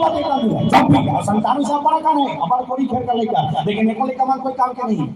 जब भी संतान से बड़ा काम है, हमारे कोई खेल का लेकर, लेकिन एको लेकर कोई काम के नहीं,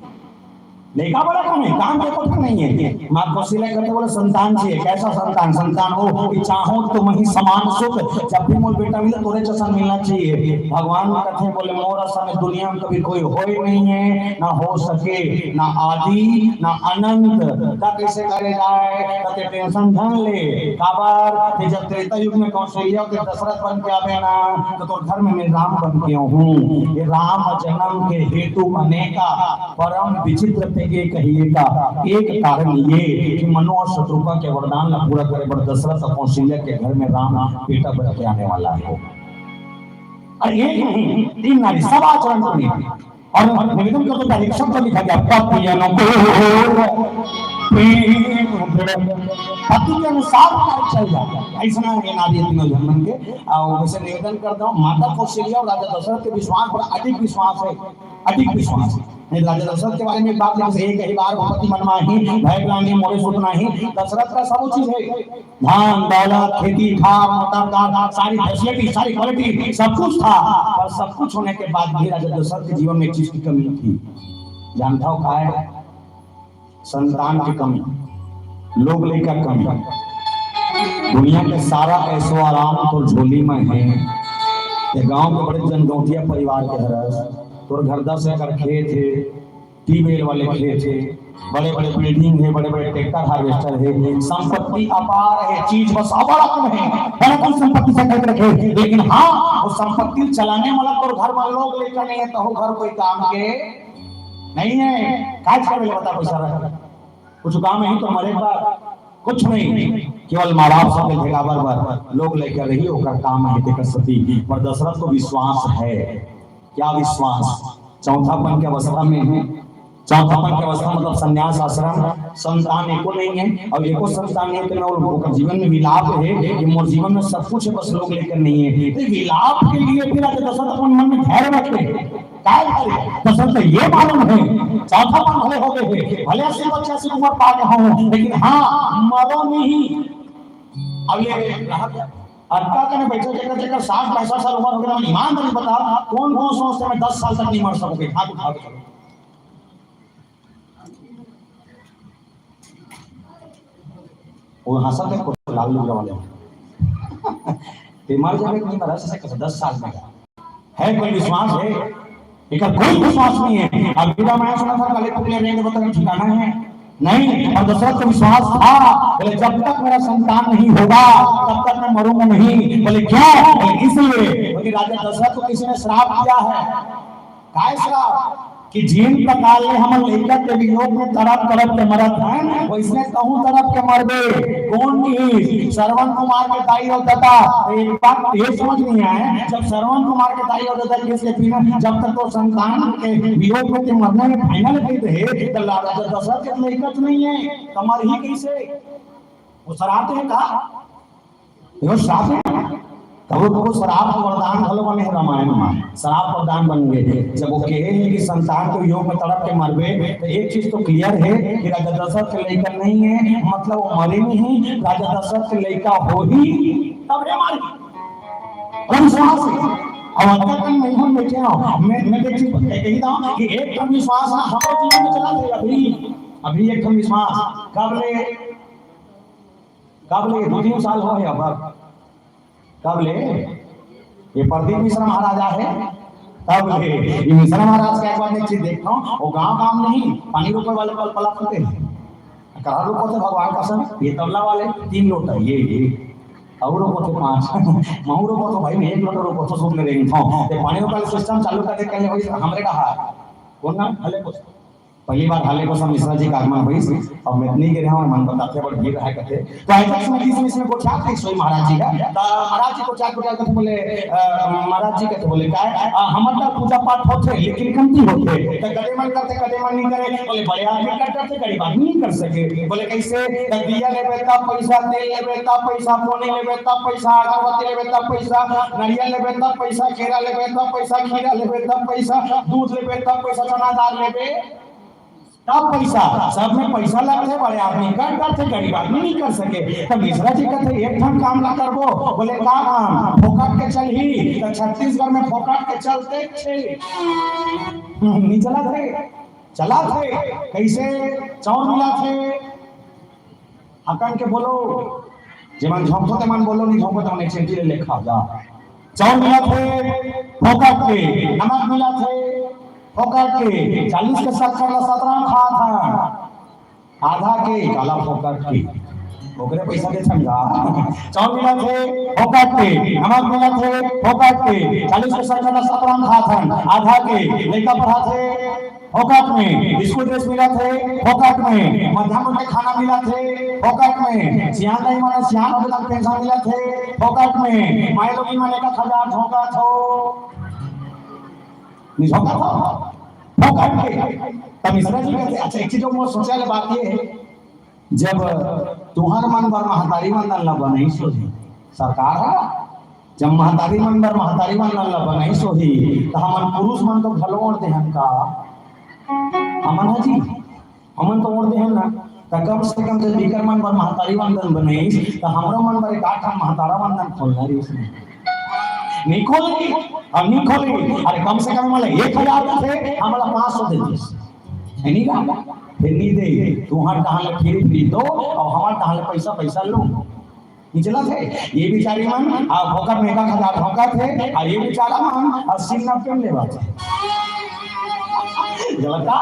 लेखा बड़ा काम है, काम के कुछ नहीं है। माँ को सिले करते बोले संतान चाहिए, कैसा संतान? संतान हो कि चाहो तो वही समान सुख, जब भी मोल बेटा मिले तोरे जैसा मिलना चाहिए। भगवान कहते बोले मोरा समय दुनिया में कभी कोई हो ही नहीं है, ना हो सके, ना आदि ना अनंत। का कैसे करे जाए? कहते टेंशन धन ले काबर कि जब त्रेता युग में कौशल्या के दशरथ बन के आवे ना, तो घर में मैं राम बन के हूँ। ये राम जन्म के हेतु अनेका, परम विचित्र ये कहिए का एक कारण ये कि मनु और शत्रुघ्न के वरदान ला पूरा करे बड़ दशरथ और कौशल्या के घर में राम बेटा बन के आने वाला है। और एक नहीं, तीन नारी सब आचरण करें। और निवेदन करते हैं, एक शब्द लिखा गया पतियन को पति के अनुसार कार्य चल जाता है। ऐसा ये नारी तीनों जन्म के और वैसे निवेदन करता हूँ, माता कौशल्या और राजा दशरथ के विश्वास पर अधिक विश्वास है, अधिक विश्वास है। राजा दशरथ के बारे में बात एक ही बार भगवती मनमाही भय ग्लानि मोरे सुख नाही। दशरथ का सब चीज है, धान दौलत खेती खाम मोटर सारी फैसिलिटी सारी क्वालिटी सब कुछ था, पर सब कुछ होने के बाद भी राजा दशरथ के जीवन में एक चीज की कमी थी। जानता हो क्या है? संतान की कमी, लोग लेकर कमी। दुनिया के सारा ऐसो आराम तो झोली में है। गांव के बड़े जनगौटिया परिवार के हरस तो घर 10 एकड़ खेत है, ट्यूबवेल वाले खेत है, बड़े बड़े बिल्डिंग है, बड़े बड़े ट्रैक्टर हार्वेस्टर है, संपत्ति अपार है, चीज बस बड़ा कम है, बड़ा कम संपत्ति से खरीद रखे। लेकिन हाँ, वो संपत्ति चलाने वाला तो घर में लोग लेकर नहीं है, तो घर कोई काम के नहीं है। काज कर बता पैसा रख कुछ काम है तो मरे बार कुछ नहीं, केवल माँ बाप सब भेगा बार लोग लेकर रही होकर काम है देकर सती। पर दशरथ को विश्वास है। क्या विश्वास? चौथापन के अवस्था में है। चौथापन की अवस्था मतलब संन्यास आश्रम, संतान एको नहीं है और एको संतान नहीं है तो जीवन में विलाप है कि मोर जीवन में सब कुछ है, बस लोग लेकर नहीं है। तो विलाप के लिए फिर दशरथ अपन मन में धैर्य रखे। दशरथ ये मालूम है चौथापन भले हो गए, भले 80-85 उम्र पा के हूँ, लेकिन हाँ मरो नहीं। अब ये अटका करने बैठे जगह जगह 60-65 साल उम्र हो गया, ईमानदारी बता कौन कौन सोचते मैं 10 साल तक नहीं मर सकूंगी? हाथ उठा के वो हंसा थे को लाल लुगा वाले बीमार जाने नहीं मरा से कैसे 10 साल में है? कोई विश्वास है? एक कोई विश्वास नहीं है। अब बिना मैं सुना था कल पुतले रेंगे बता ठिकाना है नहीं। और दशरथ को विश्वास था, बोले जब तक मेरा संतान नहीं होगा तब तक मैं मरूंगा नहीं। बोले क्या? इसलिए बोले राजा दशरथ को किसी ने श्राप दिया है। काय श्राप? कि जिन प्रकार ले हम लेकर के वियोग में तरफ तरफ के मरत हैं, वो इसने कहूं तरफ के मर गए। कौन की? श्रवण कुमार के दाई और दत्ता। एक बात ये समझ नहीं आए, जब श्रवण कुमार के दाई और दत्ता किसके पीना जब तक तो संतान के वियोग में मरने में फाइनल कहते हैं, तो राजा दशरथ के लेकर नहीं है, कमर ही कैसे वो शराब है का? वो श्राप है। कबो शराब वरदान भलो बने रामायण में, शराब वरदान बन गए। जब वो कहे हैं कि संतान को योग में तड़प के मरबे, तो एक चीज तो क्लियर है कि राजा दशरथ के लेकर नहीं है, मतलब वो मरे नहीं। राजा दशरथ के लेकर हो ही तब रे मारी विश्वास है। और अब तक नहीं हम बैठे हो, मैं देखिए कही था कि एक कम विश्वास ना हमारे जीवन में चला गया। अभी एक कम विश्वास कब ले 2-3 साल हो गए। अब कब ले? ये प्रदीप मिश्रा महाराजा है तब ले। ये मिश्रा महाराज का एक बार एक चीज देखता हूँ, वो गांव काम नहीं पानी रोकने वाले पल पला करते हैं, कहा रोको थे भगवान का सब। ये तबला वाले 3 लोटा ये और रोको थे 5 महू रोको तो भाई मैं 1 लोटा रोको तो सुन ले रही हूँ। ये पानी रोकने वाले सिस्टम चालू कर दे के लिए हमरे कहा कौन ना हले कुछ पहली बार हाले को सब मिश्रा जी का आगमन हुई और मैं नहीं गिरा हूं मन बताते बड़ भीड़ है कहते। तो ऐसा समय इसमें को क्या थे सोई महाराज जी का महाराज जी को क्या कहते बोले महाराज जी कहते बोले काय हमर का पूजा पाठ होते लेकिन कमती होते तो गड़े मन करते कदे मन नहीं करे। बोले बड़े आदमी करते गरीब आदमी नहीं कर सके। बोले कैसे? दिया लेबे तब पैसा, तेल लेबे तब पैसा, पानी लेबे तब पैसा, अगरबत्ती लेबे तब पैसा, नारियल लेबे तब पैसा, केरा लेबे तब पैसा, खीरा लेबे तब पैसा, दूध लेबे तब पैसा, चना दाल लेबे तब पैसा सब में पैसा लगते बड़े आदमी करते गरीब आदमी नहीं कर सके। तो मिश्रा जी कहते एक ठन काम ना करबो, बोले का काम फोकट के चल ही। तो छत्तीसगढ़ में फोकट के चलते छे नहीं चला थे, चला थे कैसे चौर मिला थे हकन के बोलो जेमन झोंको ते मन बोलो नहीं झोंको ते मन चेंटी ले लेखा जा। चौर मिला थे फोकट के, नमक मिला थे फोकट के, 40 के 17 खा था आधा के काला फोकट के ओकरे पैसा के समझा। चौर मिला थे फोकट के, नमक मिला थे फोकट के, 40 के 17 खा था आधा के, लड़का पढ़ा थे फोकट में, बिस्कुट ड्रेस मिला थे फोकट में, मध्याह्न के खाना मिला थे फोकट में, सियान नहीं माने सियान होते तक पेंशन मिला थे फोकट में, माए लोग माने का खजा झोंका थो नहीं झोंका था फोकट के। तब मिश्रा जी कहते अच्छा एक चीज वो सोचा ले बात ये है जब तुहार मन बर महतारी मन ला बनई सोही सरकार है जब महतारी मन बर महतारी मन ला बनई सोही तो हमन पुरुष मन तो भलोड़ दे हम का हमन है जी हमन तो ओढ़ दे हम ना तो कम से कम जब बिकर मन बर महतारी मन बनई तो हमरो मन बर एक आठ महतारा मन खोलना रे इसमें नहीं खोलेगी अब नहीं खोलेगी। अरे कम से कम वाले 1000 थे हमारा 500 दे दीस नहीं ना फिर नहीं दे तुम्हार कहाँ फ्री दो और हमारे कहाँ पैसा लो निचला थे। ये बेचारी मन भोकर में 1000 भोका थे और ये बेचारा मन 80-90 लेवा थे जलता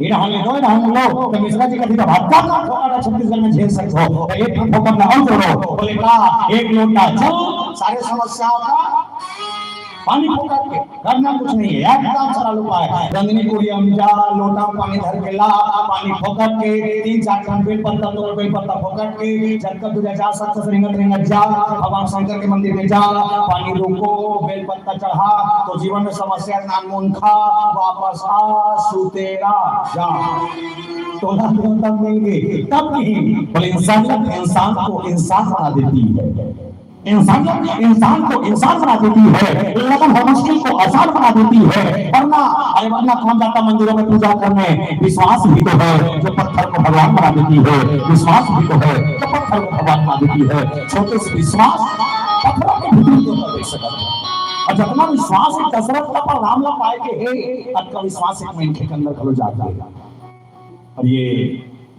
ये रहने दो लो। तो मिश्रा जी कहती भाता का ठोकर छत्तीसगढ़ में झेल सकते हो तो एक ठोकर ना और जोड़ो बोले का एक लोटा जल सारे समस्याओं का पानी फोकट के करना कुछ नहीं है एकदम सरल उपाय। रंगनी कोरिया में जा लोटा पानी धर के ला पानी फोकट के 3-4 खंड बेल पत्ता तोड़ बेल पत्ता फोकट के जनकर तुझे जा सकते रिंगत जा भगवान शंकर के मंदिर में जा पानी रोको बेल पत्ता चढ़ा तो जीवन में समस्या नानमून खा वापस आ सुतेरा जा तो तब देंगे तब नहीं बोले इंसान को इंसान बना देती है इंसान को इंसान बना देती है लगन हो मुश्किल को आसान बना देती है। वरना कौन जाता मंदिरों में पूजा करने विश्वास भी तो है जो पत्थर को भगवान बना देती है विश्वास भी तो है जो पत्थर को भगवान बना देती है। छोटे से विश्वास पत्थरों के भीतर देख सकता है और जितना विश्वास है कसरत का परिणाम ला पाए के है आपका विश्वास एक महीने के अंदर खलो जाता है। और ये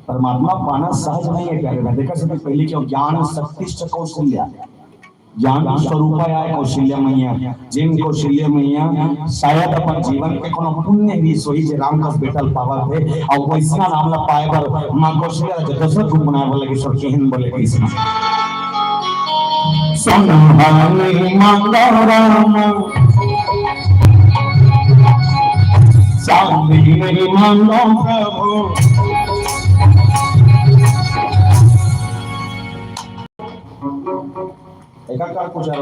परमात्मा पाना सहज नहीं है प्यारे देखा से पहले क्यों ज्ञान शक्ति कौशल्या ज्ञान स्वरूप आए कौशल्या मैया जिन कौशल्या मैया शायद अपन जीवन के कोनो पुण्य भी सोई जे राम का बेटल पावर थे और वैसा नाम ला पाए पर मां कौशल्या जो दशरथ रूप बनाए बोले कि सर केहन बोले कैसे संहानी मांगा राम शांति मेरी मांगो प्रभु एकाकार कुछ रो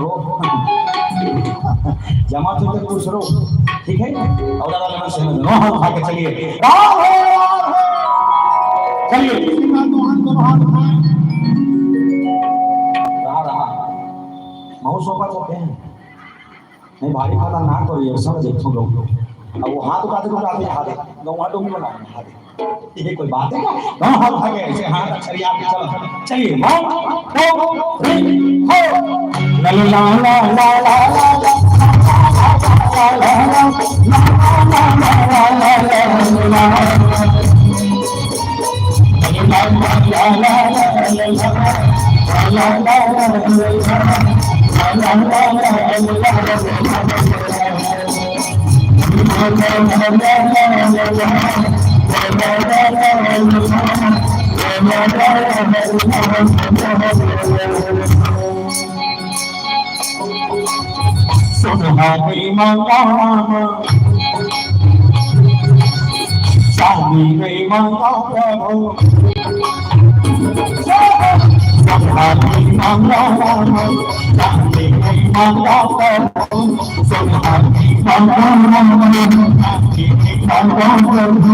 जमा तो कुछ रो ठीक है और वाले में समझ लो हाथ उठा के चलिए राम है चलिए दोनों हाथ उठाएं रहा माउ सोपा करते हैं नहीं भारी वाला ना करिए सब देखो लोग अब वो हाथ उठाते हाथ गौवा डोंगी बना हाथ ये कोई बात है क्या दोनों हाथ उठा के ऐसे हाथ अक्षरिया के चलो चलिए ला ला ला ला सुहानी मांगा शादी नहीं मांगा प्रभु सुहानी मांगा शादी नहीं मांगा प्रभु सुहानी मांगा शादी नहीं मांगा प्रभु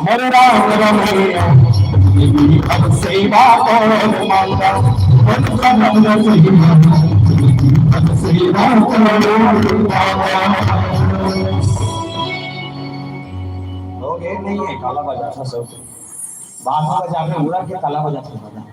मेरे राम रमैया अब सेवा को मांगा कहोगे नहीं है काला बाजार था सब बाहर बाजार में उड़ा के काला बाजार था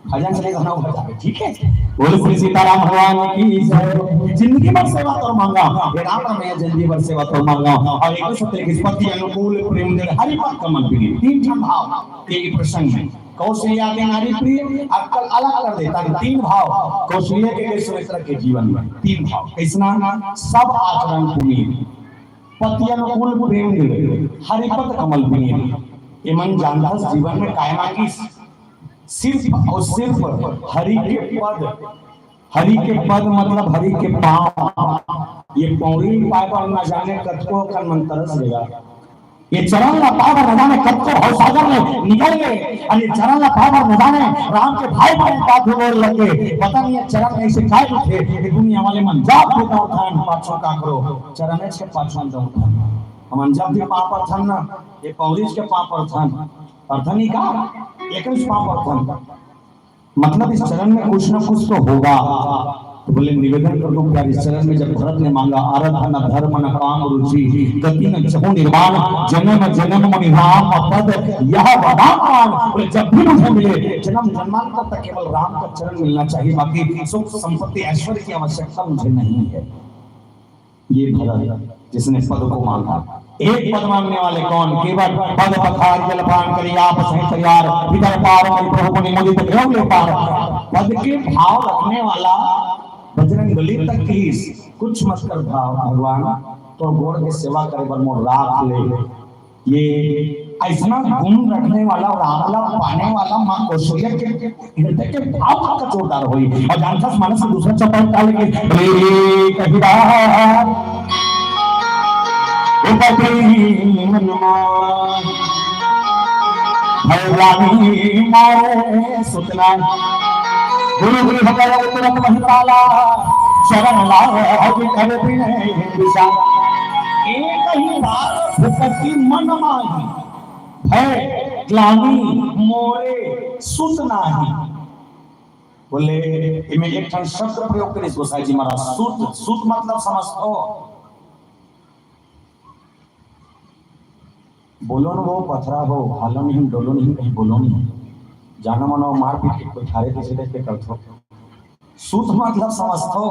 भजन चले गाना बजा के ठीक है। बोल श्री सीताराम भगवान की जय। जिंदगी भर सेवा तो मांगा ये राम में जिंदगी भर सेवा तो मांगा और एक सत्य के पति अनुकूल प्रेम दे हरि पद कमल प्रिय तीन जन भाव के प्रसंग में कौशल्या के नारी प्रिय अक्कल अलग कर देता है तीन भाव कौशल्या के सुमित्रा के जीवन में तीन भाव कैसना सब आचरण पुनीत पति अनुकूल प्रेम दे हरि पद कमल प्रिय ये मन जानता जीवन में कायमा की सिर्फ और सिर्फ हरि के पद मतलब हरि के पांव ये पौड़ी पाए पर न जाने कतको कर मन तरस लेगा ये चरण ला पाए पर न जाने कतको हो सागर में निकल गए और ये चरण ला पाए पर न जाने राम के भाई भाई बात होने लगे पता नहीं ये चरण ऐसे काय उठे ये दुनिया वाले मन जाप देता उठान पाछो का करो चरण से पाछो दो हम जब भी पाप पर थन ना ये पौड़ी के पाप पर थन अर्थन ही का एक मतलब इस चरण में कुछ ना कुछ तो होगा तो बोले निवेदन कर दो प्यार इस चरण में जब भरत ने मांगा आराधना धर्म न काम रुचि गति न जहो निर्वाण जन्म जन्म मणि राम पद यह वरदान बोले जब भी मुझे मिले जन्म जन्मांतर तक केवल राम का चरण मिलना चाहिए बाकी सुख संपत्ति ऐश्वर्य की आवश्यकता मुझे नहीं है। ये भरत जिसने पद को मांगा एक पद मांगने वाले कौन केवल पद पखार जलपान करी आप सही तैयार इधर पार प्रभु ने मुझे तो ले पार पद के भाव रखने वाला बजरंग बली तक की कुछ मत कर भाव भगवान तो गोड़ की सेवा करे पर मोर राख ले ये ऐसा गुण रखने वाला और आमला पाने वाला मां कौशल्या के हृदय के भाव का जोरदार हुई और जानता मानस से दूसरा चपल डाल के कहिरा भगवानी मारे सुतना गुरु गुरु भगवान तुरंत महिपाला शरण लाओ कर बिने विशाल एक ही बार भक्ति मन माही है ग्लानी मोरे सुतना ही बोले इमें एक शब्द प्रयोग करें गोसाई जी महाराज सुत सुत मतलब समझो बोलो न वो पथरा हो हालो नहीं डोलो नहीं कहीं बोलो नहीं जानो मनो मार पीट के कोई थारे किसी पे करथो सूत मतलब समझतो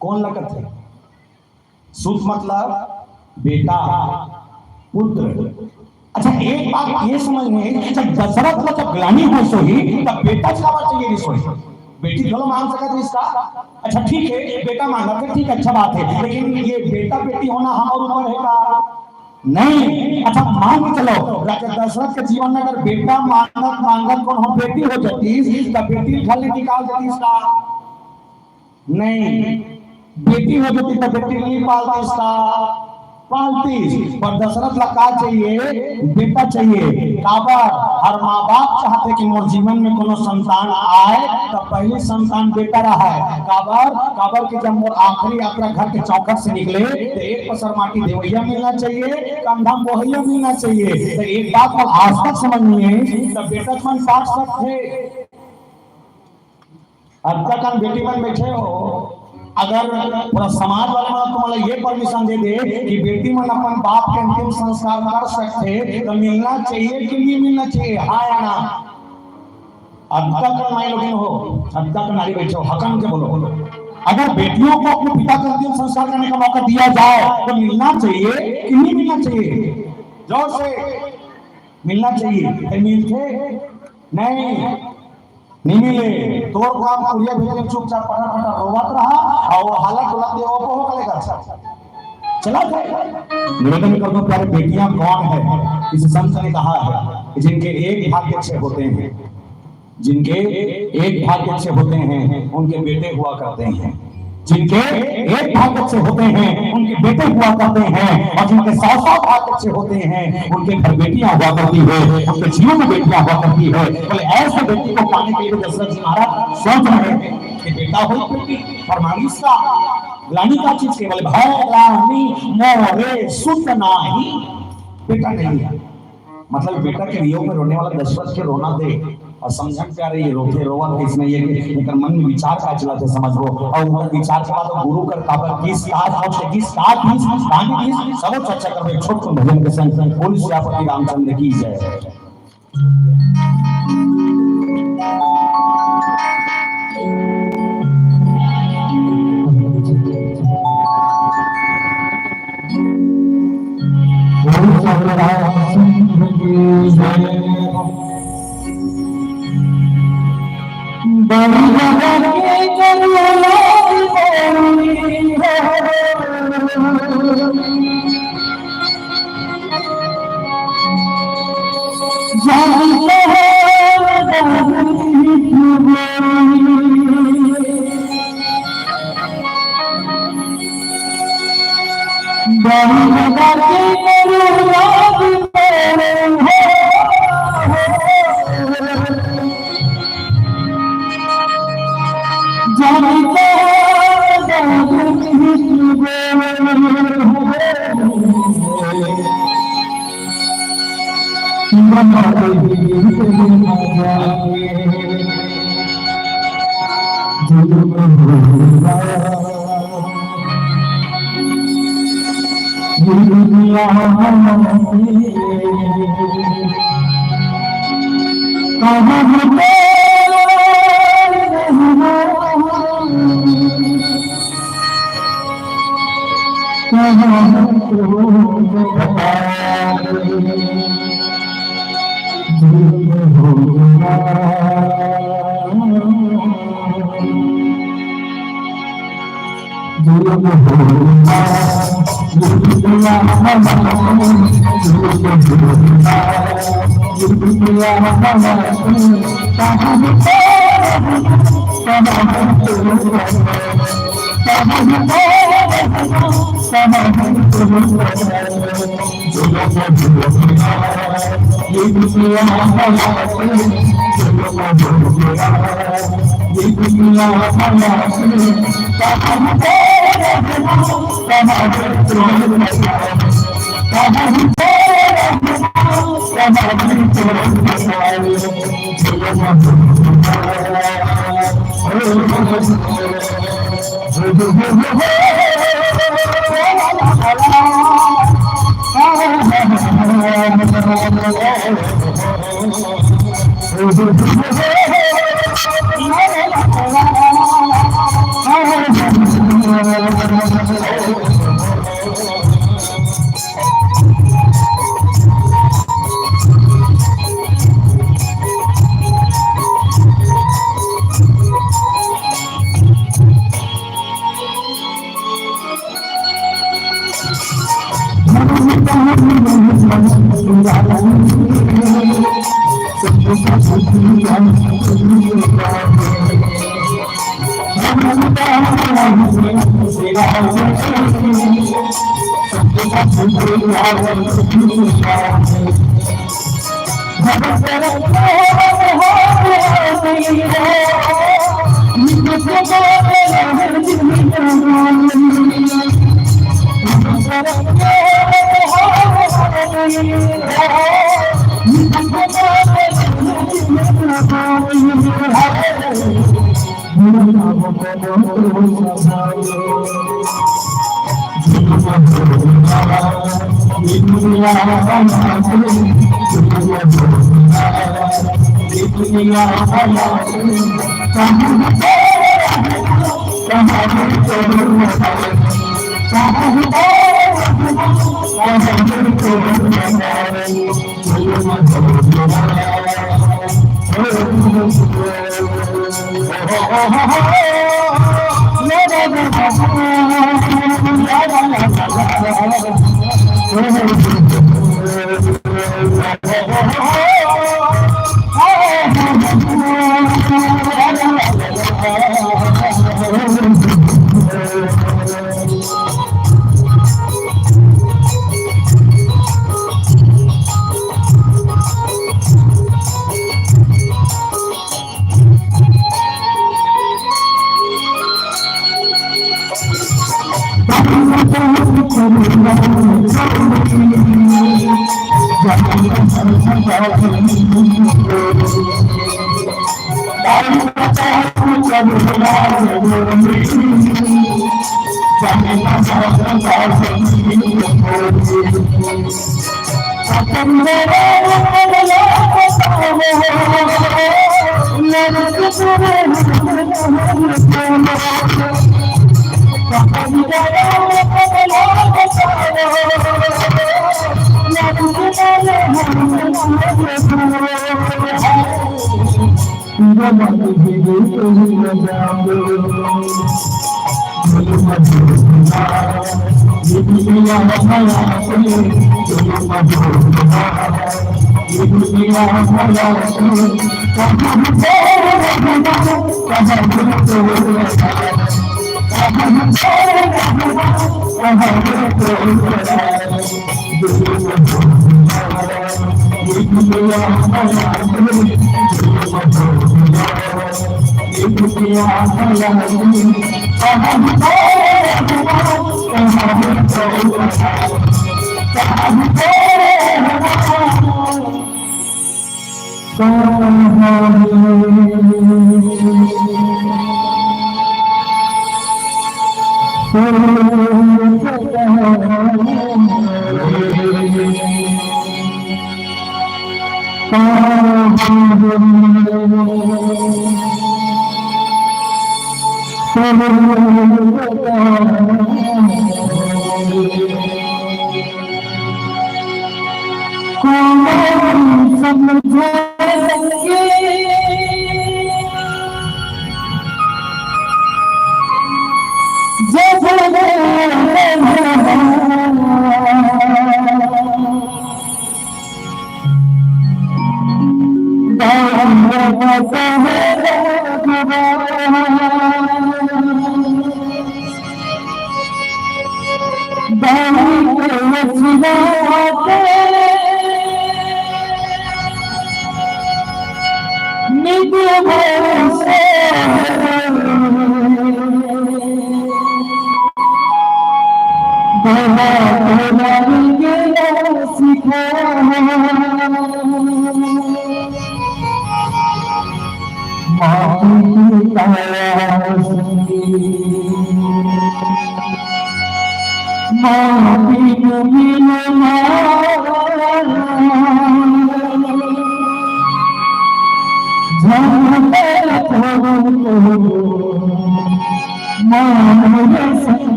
कौन लगत है सूत मतलब बेटा पुत्र अच्छा एक बात ये समझ में जब दशरथ का जब ग्लानी हो सोही तब बेटा चावा चाहिए सोही बेटी चलो मांग सकते हैं इसका अच्छा ठीक है बेटा मांगा तो ठीक अच्छा बात है लेकिन ये बेटा बेटी होना हमारे ऊपर है नहीं अच्छा मान के चलो राजा दशरथ के जीवन में अगर बेटा मांगत कौन हो बेटी हो जाती तब बेटी खाली निकाल देती इसका नहीं बेटी हो जाती तो बेटी नहीं पालती इसका पालती पर दशरथ ला का चाहिए बेटा चाहिए काबर हर माँ बाप चाहते कि मोर जीवन में कोनो संतान आए तो पहले संतान बेटा रहा है काबर के जब मोर आखिरी यात्रा घर के चौखट से निकले तो एक पसर माटी देवैया मिलना चाहिए कंधा बोहैया मिलना चाहिए तो एक बात को आज तक समझनी है तब बेटा मन पाठ सकते अब तक हम बेटी बन बैठे हो अगर पूरा समाज वाले मतलब तुम्हारा ये परमिशन दे दे कि बेटी मन अपन बाप के अंतिम संस्कार कर सकते तो मिलना चाहिए कि नहीं मिलना चाहिए हाँ या ना अब तक माई लोग हो अब तक नारी बैठे हो हकम के बोलो अगर बेटियों को अपने पिता के अंतिम संस्कार करने का मौका दिया जाए तो मिलना चाहिए कि नहीं मिलना चाहिए जोर से मिलना चाहिए मिलते नहीं मिले तोर काम कुड़िया भेजे चुपचाप पटा पटा रोवत रहा और हालत बुला दे वो हो करेगा चला जाए निवेदन कर दो प्यारे बेटियां कौन है इस संत ने कहा है जिनके एक भाग्य अच्छे होते हैं जिनके एक भाग्य अच्छे होते हैं उनके बेटे हुआ करते हैं जिनके एक भाग्य अच्छे होते हैं उनके बेटे हुआ करते हैं और जिनके 100 भाग्य अच्छे होते हैं उनके घर बेटियां हुआ करती है उनके जीवन में बेटियां हुआ करती है बोले ऐसे बेटी को पाने के लिए दशरथ जी महाराज सोच रहे हैं कि बेटा हो बेटी फरमाइश का ग्लानी का चीज केवल भय ग्लानी मोरे सुत नाही बेटा नहीं है मतलब बेटा के वियोग में रोने वाला दशरथ के रोना दे और समझन प्यारे ये रोके रोवन के इसमें ये कि उनका मन में विचार का चला थे समझ लो और उनका विचार के बाद गुरु कर काबर किस काज हो से किस काज किस गांधी किस सब चर्चा कर छोट छोट भजन के संग बोल श्यापति रामचंद्र की जय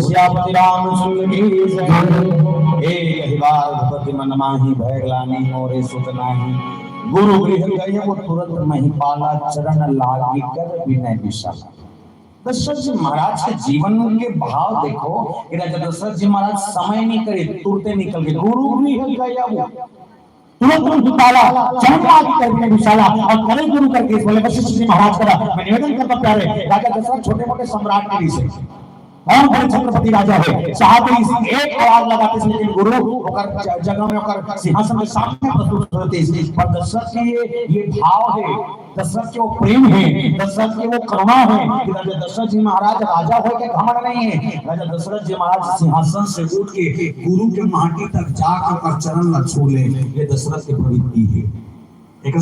श्यामति रामचंद्र की जय। एक बार भगवती मन माही भैगलानी और सुत नाही, गुरु गृह गए वो तुरंत महिपाला चरण लागी कर विनय विशाला। दशरथ जी महाराज के जीवन के भाव देखो कि राजा दशरथ जी महाराज समय नहीं करे, तुरते निकल गए। गुरु गृह गया वो तुरंत महिपाला चरण लागी कर विनय विशाला और करे गुरु करके बोले वशिष्ठ जी महाराज करा। मैं निवेदन करता प्यारे राजा दशरथ छोटे मोटे सम्राट के लिए हम बड़े छत्रपति राजा है चाहते इस एक आवाज लगाते हैं, लेकिन गुरु ओकर जगह में ओकर सिंहासन के सामने प्रस्तुत होते हैं। पर दशरथ के ये भाव है, दशरथ के वो प्रेम है, दशरथ के वो करुणा है कि राजा दशरथ जी महाराज राजा हो के घमंड नहीं है। राजा दशरथ जी महाराज सिंहासन से उठ के गुरु के माटी तक जाकर चरण न छू ले, ये दशरथ की प्रवृत्ति है। एक